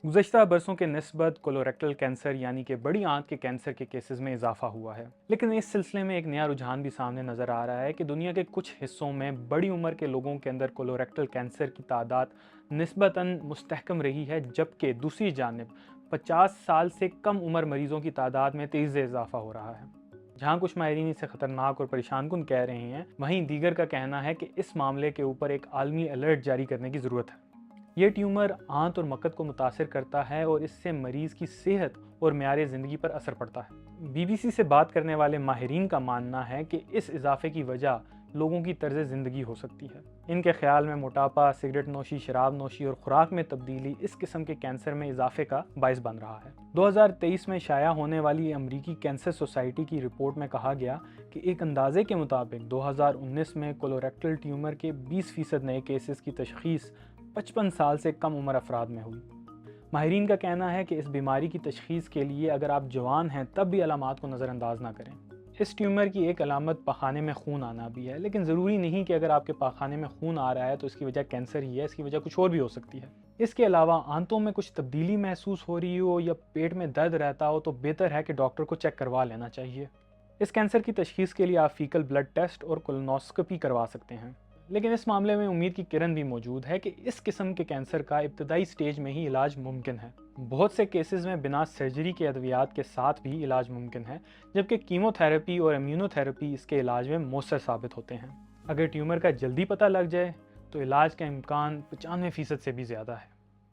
गुज़श्ता बरसों के निस्बत कोलोरेक्टल कैंसर यानी कि बड़ी आंत के कैंसर के केसेस में इजाफा हुआ है, लेकिन इस सिलसिले में एक नया रुझान भी सामने नज़र आ रहा है कि दुनिया के कुछ हिस्सों में बड़ी उम्र के लोगों के अंदर कोलोरेक्टल कैंसर की तादाद निस्बतन मुस्तहकम रही है, जबकि दूसरी जानिब 50 साल से कम उम्र मरीजों की तादाद में तेज़ी इजाफा हो रहा है। जहाँ कुछ माहिरीन इसे खतरनाक और परेशान कुन कह रहे हैं, वहीं दीगर का कहना है कि इस मामले के ऊपर एक आलमी अलर्ट जारी करने की ज़रूरत है। ये ट्यूमर आंत और मकत को मुतासिर करता है और इससे मरीज़ की सेहत और मेयार ज़िंदगी पर असर पड़ता है। बीबीसी से बात करने वाले माहिरीन का मानना है कि इस इजाफे की वजह लोगों की तर्ज ज़िंदगी हो सकती है। इनके ख्याल में मोटापा, सिगरेट नोशी, शराब नोशी और खुराक में तब्दीली इस किस्म के कैंसर में इजाफे का बायस बन रहा है। 2023 में शाया होने वाली अमरीकी कैंसर सोसाइटी की रिपोर्ट में कहा गया कि एक अंदाजे के मुताबिक 2019 में कोलोरेक्टल ट्यूमर के 20% नए केसेस की तशखीस 55 साल से कम उम्र अफराद में हुई। माहिरीन का कहना है कि इस बीमारी की तशखीस के लिए अगर आप जवान हैं तब भी अलामात को नज़रअंदाज ना करें। इस ट्यूमर की एक अलामत पाखाने में खून आना भी है, लेकिन ज़रूरी नहीं कि अगर आपके पाखाने में खून आ रहा है तो इसकी वजह कैंसर ही है, इसकी वजह कुछ और भी हो सकती है। इसके अलावा आंतों में कुछ तब्दीली महसूस हो रही हो या पेट में दर्द रहता हो तो बेहतर है कि डॉक्टर को चेक करवा लेना चाहिए। इस कैंसर की तशखीस के लिए आप फीकल ब्लड टेस्ट और कोलोनोस्कोपी करवा सकते हैं, लेकिन इस मामले में उम्मीद की किरण भी मौजूद है कि इस किस्म के कैंसर का इब्तदाई स्टेज में ही इलाज मुमकिन है। बहुत से केसेस में बिना सर्जरी के अद्वियात के साथ भी इलाज मुमकिन है, जबकि कीमोथेरेपी और इम्यूनोथेरेपी इसके इलाज में मौसर साबित होते हैं। अगर ट्यूमर का जल्दी पता लग जाए तो इलाज का इम्कान 95% से भी ज़्यादा है।